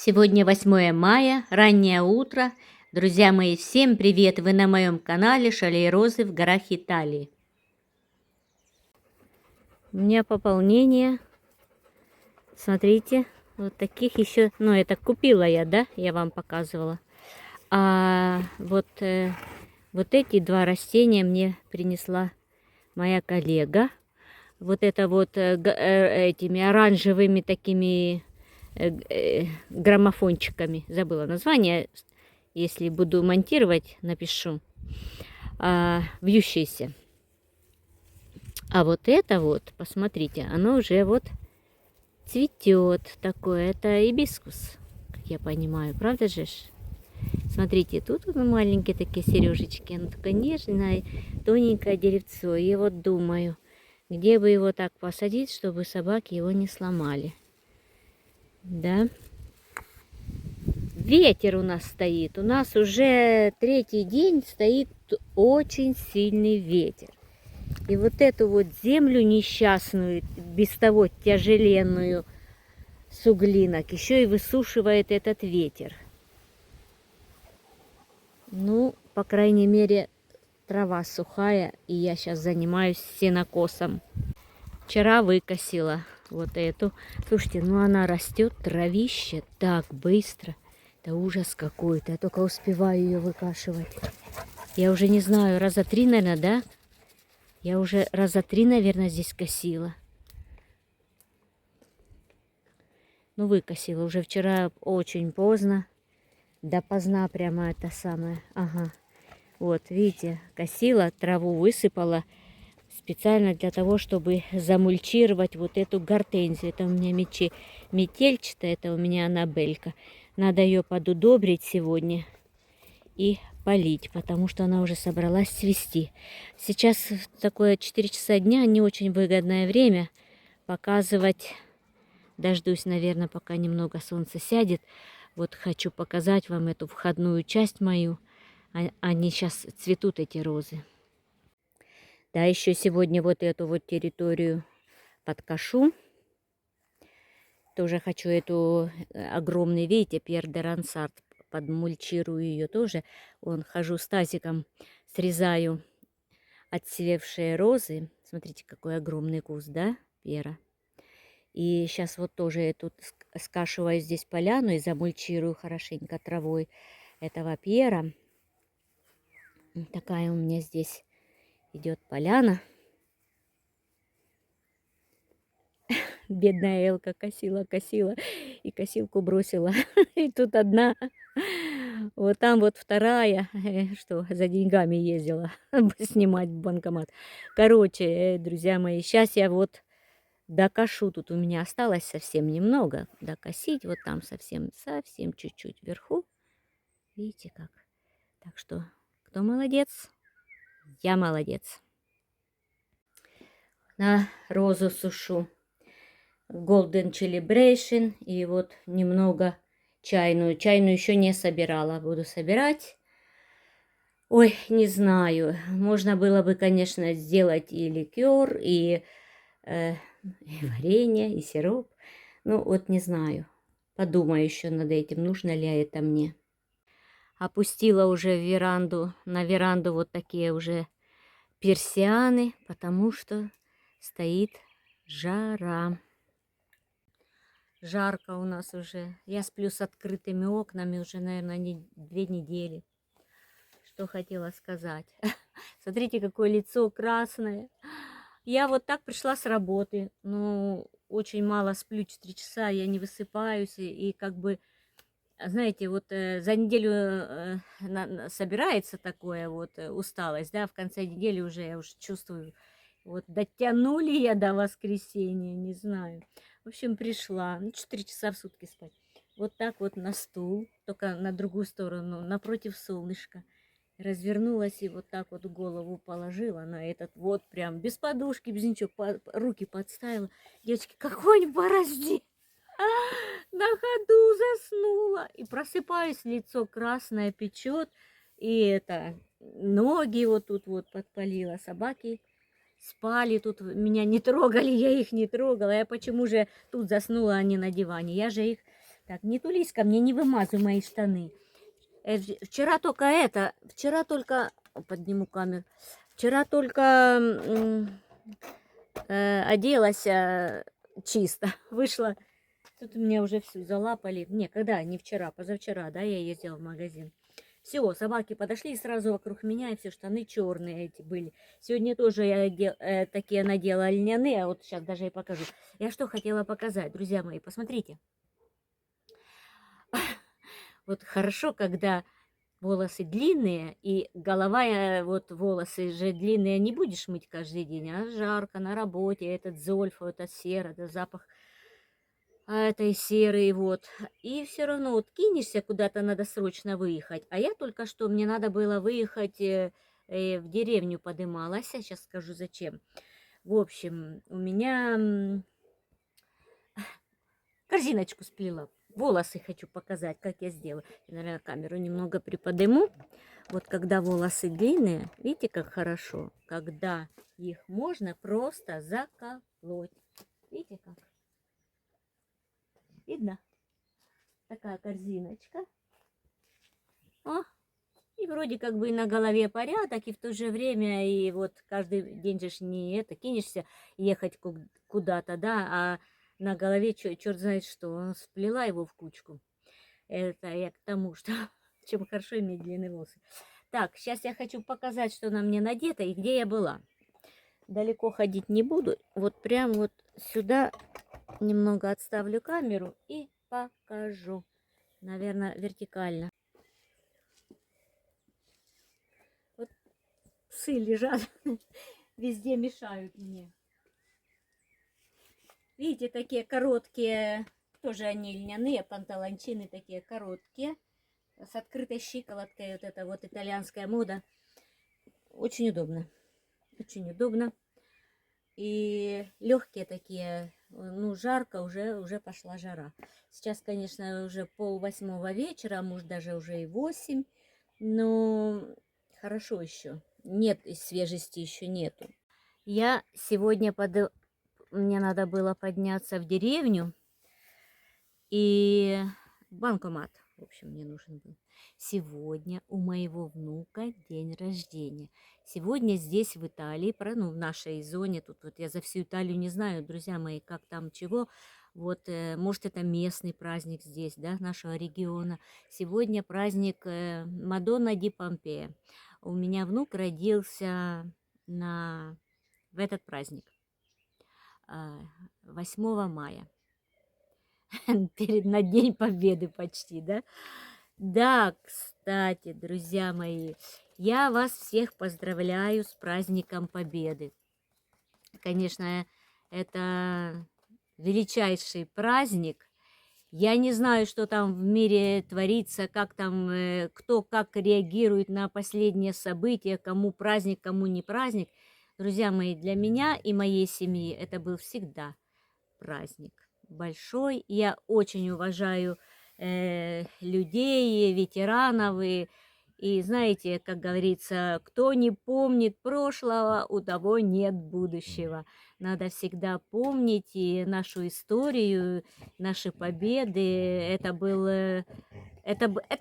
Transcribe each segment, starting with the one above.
Сегодня 8 мая, раннее утро. Друзья мои, всем привет! Вы на моем канале Шалей Розы в горах Италии. У меня пополнение. Смотрите, вот таких еще, ну это купила я, да, я вам показывала. А вот эти два растения мне принесла моя коллега. Вот это вот этими оранжевыми такими граммофончиками. Забыла название. Если буду монтировать, напишу. Вьющиеся. А вот это вот, посмотрите, оно уже вот цветет такое. Это гибискус, как я понимаю. Правда же? Смотрите, тут вот маленькие такие сережечки. Оно такое нежное, тоненькое деревцо. И вот думаю, где бы его так посадить, чтобы собаки его не сломали. Да. Ветер у нас стоит. У нас уже третий день стоит очень сильный ветер. И вот эту вот землю несчастную, без того тяжеленную суглинок, еще и высушивает этот ветер. Ну, по крайней мере, трава сухая, и я сейчас занимаюсь сенокосом. Вчера выкосила вот эту. Слушайте, ну она растет, травище, так быстро. Это ужас какой-то. Я только успеваю ее выкашивать. Я уже не знаю, раза 3, наверное, да? Я уже раза 3, наверное, здесь косила. Ну, выкосила. Уже вчера очень поздно. Допоздна прямо это самое. Ага. Вот, видите, косила, траву высыпала. Специально для того, чтобы замульчировать вот эту гортензию. Это у меня метельчатая, это у меня анабелька. Надо ее подудобрить сегодня и полить, потому что она уже собралась цвести. Сейчас такое 4 часа дня, не очень выгодное время показывать. Дождусь, наверное, пока немного солнце сядет. Вот хочу показать вам эту входную часть мою. Они сейчас цветут, эти розы. Да, еще сегодня вот эту вот территорию подкошу. Тоже хочу эту огромный, видите, Пьер де Рансард, подмульчирую ее тоже. Вон, хожу с тазиком, срезаю отсевшие розы. Смотрите, какой огромный куст, да, Пьера. И сейчас вот тоже эту скашиваю здесь поляну и замульчирую хорошенько травой этого Пьера. Такая у меня здесь идет поляна. Бедная Элка косила и косилку бросила. И тут одна, вот там вот вторая, что за деньгами ездила снимать банкомат. Короче, друзья мои, сейчас я вот докошу. Тут у меня осталось совсем немного докосить. Вот там совсем чуть-чуть вверху. Видите как? Так что, кто молодец? Я молодец. На розу сушу. Golden Celebration. И вот немного чайную. Чайную еще не собирала. Буду собирать. Ой, не знаю. Можно было бы, конечно, сделать и ликер, и варенье, и сироп. Ну, вот не знаю. Подумаю еще над этим, нужно ли это мне. Опустила уже в веранду, на веранду вот такие уже персианы, потому что стоит жара. Жарко у нас уже. Я сплю с открытыми окнами уже, наверное, 2 недели. Что хотела сказать. Смотрите, какое лицо красное. Я вот так пришла с работы. Ну, очень мало сплю, 4 часа, я не высыпаюсь. И как бы, знаете, вот за неделю собирается такое вот усталость, да, в конце недели уже я уже чувствую, вот дотянули я до воскресенья, не знаю. В общем, пришла, 4 часа в сутки спать. Вот так вот на стул, только на другую сторону, напротив солнышка. Развернулась и вот так вот голову положила на этот вот прям, без подушки, без ничего, руки подставила. Девочки, какой-нибудь борозди. На ходу заснула. И просыпаюсь, лицо красное печет. И это, ноги вот тут вот подпалила. Собаки спали тут, меня не трогали, я их не трогала. Я почему же тут заснула, а не на диване? Я же их Так, не тулись ко мне, не вымазывай мои штаны. Вчера только, подниму камеру, вчера только оделась чисто, вышла. Тут меня уже все залапали. Не, когда? Не вчера, позавчера, да, я ездила в магазин. Все, собаки подошли сразу вокруг меня, и все штаны черные эти были. Сегодня тоже я такие надела льняные, а вот сейчас даже и покажу. Я что хотела показать, друзья мои, посмотрите. Вот хорошо, когда волосы длинные, и голова, вот волосы же длинные не будешь мыть каждый день, а жарко на работе, этот зольф, этот сера, этот запах этой серы, вот. И все равно вот кинешься куда-то, надо срочно выехать. А я только что, мне надо было выехать в деревню подымалась, а сейчас скажу зачем. В общем, у меня корзиночку сплела. Волосы хочу показать, как я сделаю. Я, наверное, камеру немного приподниму. Вот когда волосы длинные, видите, как хорошо, когда их можно просто заколоть. Видите как? Видно? Такая корзиночка. О, и вроде как бы и на голове порядок, и в то же время, и вот каждый день же не это, кинешься ехать куда-то, да, а на голове черт знает что, сплела его в кучку. Это я к тому, что чем хорошо иметь длинные волосы. Так, сейчас я хочу показать, что на мне надето и где я была. Далеко ходить не буду. Вот прям вот сюда немного отставлю камеру и покажу. Наверное, вертикально. Вот псы лежат, везде мешают мне. Видите, такие короткие, тоже они льняные, панталончины такие короткие, с открытой щиколоткой, вот это вот итальянская мода. Очень удобно, очень удобно. И легкие такие, ну жарко, уже пошла жара. Сейчас, конечно, уже 7:30 вечера, а может даже уже и 8, но хорошо еще. Нет, свежести еще нету. Я сегодня мне надо было подняться в деревню и банкомат, в общем, мне нужен был. Сегодня у моего внука день рождения. Сегодня здесь, в Италии, ну, в нашей зоне, тут вот я за всю Италию не знаю, друзья мои, как там чего, вот, может, это местный праздник здесь, да, нашего региона. Сегодня праздник Мадонна ди Помпея. У меня внук родился в этот праздник, 8 мая. На День Победы почти, да? Да, кстати, друзья мои, я вас всех поздравляю с праздником Победы. Конечно, это величайший праздник. Я не знаю, что там в мире творится, как там, кто как реагирует на последние события, кому праздник, кому не праздник. Друзья мои, для меня и моей семьи это был всегда праздник большой. Я очень уважаю людей, ветеранов. И знаете, как говорится, кто не помнит прошлого, у того нет будущего. Надо всегда помнить и нашу историю, наши победы. Это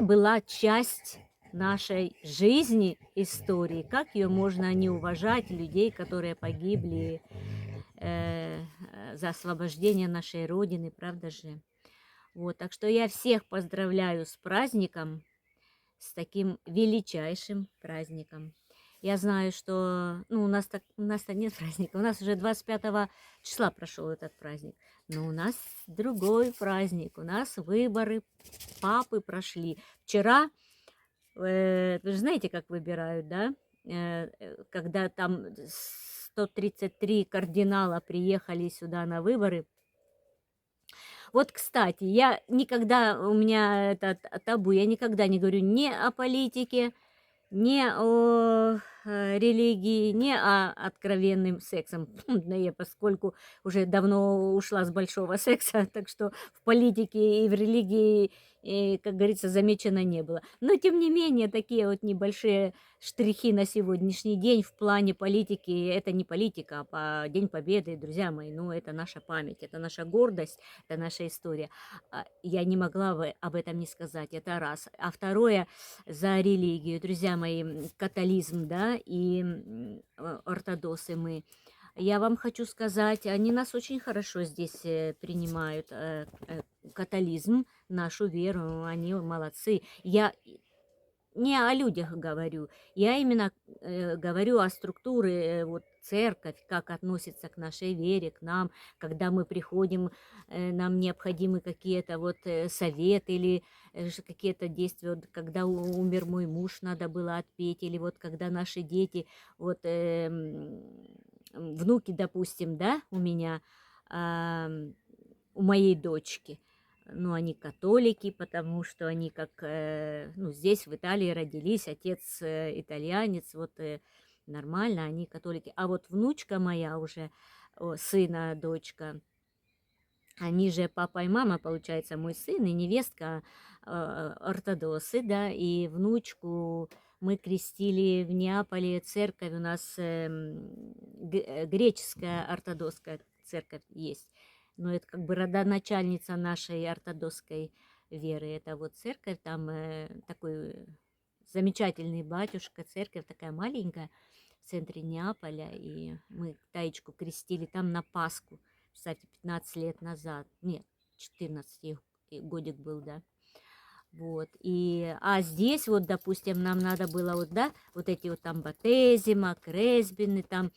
была часть нашей жизни, истории. Как ее можно не уважать, людей, которые погибли за освобождение нашей Родины, правда же? Вот, так что я всех поздравляю с праздником, с таким величайшим праздником. Я знаю, что у нас-то нет праздника, у нас уже 25 числа прошел этот праздник, но у нас другой праздник, у нас выборы папы прошли. Вчера, вы же знаете, как выбирают, да? Когда там 133 кардинала приехали сюда на выборы. Вот, кстати, у меня это табу, я никогда не говорю ни о политике, ни о религии, не откровенным сексом. Да я, поскольку уже давно ушла с большого секса, так что в политике и в религии, как говорится, замечено не было. Но, тем не менее, такие вот небольшие штрихи на сегодняшний день в плане политики, это не политика, а День Победы, друзья мои, ну, это наша память, это наша гордость, это наша история. Я не могла бы об этом не сказать, это раз. А второе, за религию, друзья мои, католизм, да, и ортодоксы мы. Я вам хочу сказать, они нас очень хорошо здесь принимают, католизм, нашу веру, они молодцы. Я не о людях говорю, я именно говорю о структуре, вот церковь, как относится к нашей вере, к нам, когда мы приходим, нам необходимы какие-то вот советы или какие-то действия, вот, когда умер мой муж, надо было отпеть, или вот когда наши дети, вот внуки, допустим, да, у меня, у моей дочки, ну, они католики, потому что они как, ну, здесь, в Италии родились, отец итальянец, вот нормально, они католики. А вот внучка моя уже, сына, дочка, они же папа и мама, получается, мой сын и невестка ортодоксы, да, и внучку мы крестили в Неаполе, церковь у нас греческая ортодокская церковь есть, но это как бы родоначальница нашей ортодокской веры, это вот церковь, там такой замечательный батюшка, церковь такая маленькая в центре Неаполя, и мы Таечку крестили там на Пасху. Кстати, 15 лет назад, нет, 14 годик был, да. Вот, а здесь вот, допустим, нам надо было вот, да, вот эти вот там батезима, кресбины, там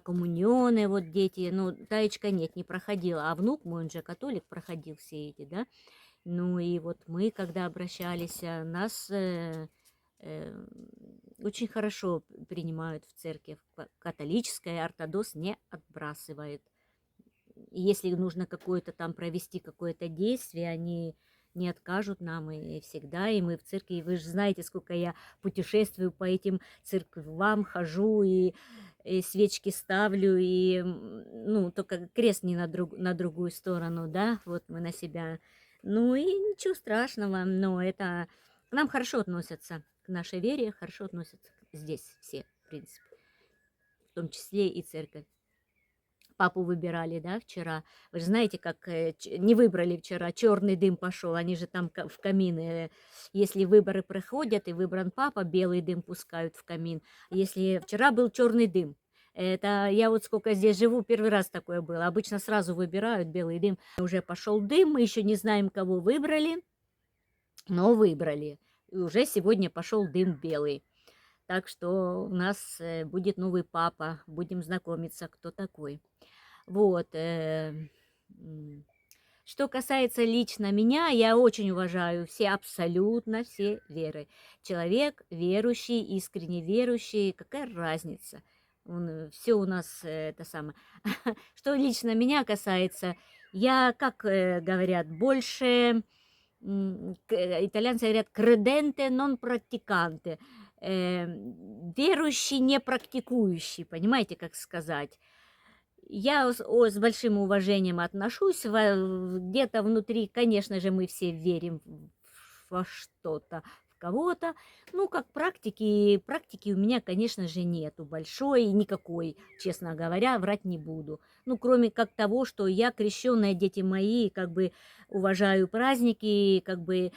коммунионы, вот дети, ну, Таечка нет, не проходила, а внук мой, он же католик, проходил все эти, да. Ну и вот мы, когда обращались, нас э, очень хорошо принимают в церковь, католическая, ортодокс не отбрасывает. Если нужно какое-то там провести какое-то действие, они не откажут нам и всегда. И мы в церкви, вы же знаете, сколько я путешествую по этим церквам, хожу и свечки ставлю, и, ну, только крест не на другую сторону, да, вот мы на себя. Ну и ничего страшного, но это к нам хорошо относятся, к нашей вере хорошо относятся здесь все, в принципе, в том числе и церковь. Папу выбирали, да, вчера. Вы же знаете, как не выбрали вчера, черный дым пошел. Они же там в камины, если выборы проходят и выбран папа, белый дым пускают в камин. Если вчера был черный дым, это я вот сколько здесь живу, первый раз такое было. Обычно сразу выбирают белый дым. Уже пошел дым, мы еще не знаем, кого выбрали, но выбрали. И уже сегодня пошел дым белый. Так что у нас будет новый папа, будем знакомиться, кто такой. Вот. Что касается лично меня, я очень уважаю все, абсолютно все веры. Человек верующий, искренне верующий, какая разница? Все у нас это самое. Что лично меня касается, я, как говорят, больше, итальянцы говорят, credente non praticante, верующий, не практикующий, понимаете, как сказать. Я с большим уважением отношусь, где-то внутри, конечно же, мы все верим во что-то, в кого-то. Ну, как практики у меня, конечно же, нету большой, никакой, честно говоря, врать не буду. Ну, кроме как того, что я крещенная, дети мои, как бы уважаю праздники, как бы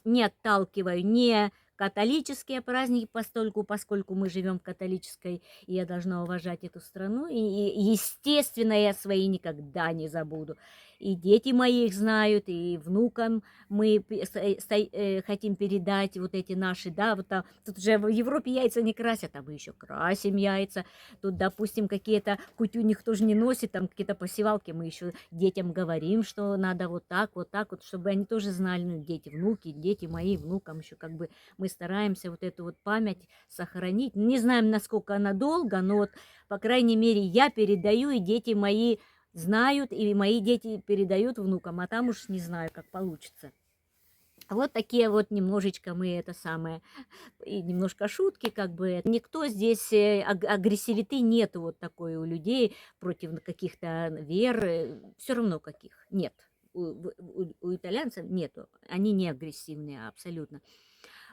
не отталкиваю, не католические праздники, поскольку мы живем в католической, и я должна уважать эту страну. И, естественно, я свои никогда не забуду. И дети мои их знают, и внукам мы хотим передать вот эти наши, да, вот там, тут уже в Европе яйца не красят, а мы еще красим яйца. Тут, допустим, какие-то кутю никто же не носит, там какие-то посевалки, мы еще детям говорим, что надо вот, вот, чтобы они тоже знали, ну, дети, внуки, дети мои, внукам еще как бы мы стараемся вот эту вот память сохранить. Не знаем, насколько она долго, но вот, по крайней мере, я передаю, и дети мои знают, и мои дети передают внукам, а там уж не знаю, как получится. Вот такие вот немножечко мы это самое, и немножко шутки, как бы. Никто здесь, агрессивиты нету вот такой у людей против каких-то вер, все равно каких, нет. У итальянцев нету, они не агрессивные абсолютно.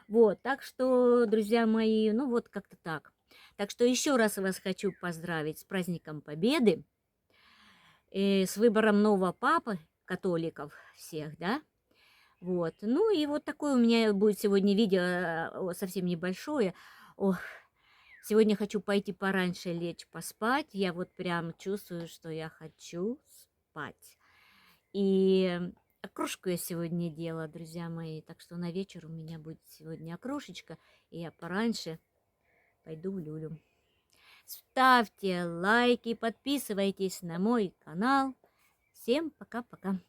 Вот, так что, друзья мои, ну вот как-то так. Так что еще раз вас хочу поздравить с праздником Победы, с выбором нового папы, католиков всех, да. Вот, ну и вот такое у меня будет сегодня видео, совсем небольшое. Ох, сегодня хочу пойти пораньше лечь поспать. Я вот прям чувствую, что я хочу спать. И окрошку я сегодня делала, друзья мои. Так что на вечер у меня будет сегодня окрошечка. И я пораньше пойду в люлю. Ставьте лайки, подписывайтесь на мой канал. Всем пока-пока.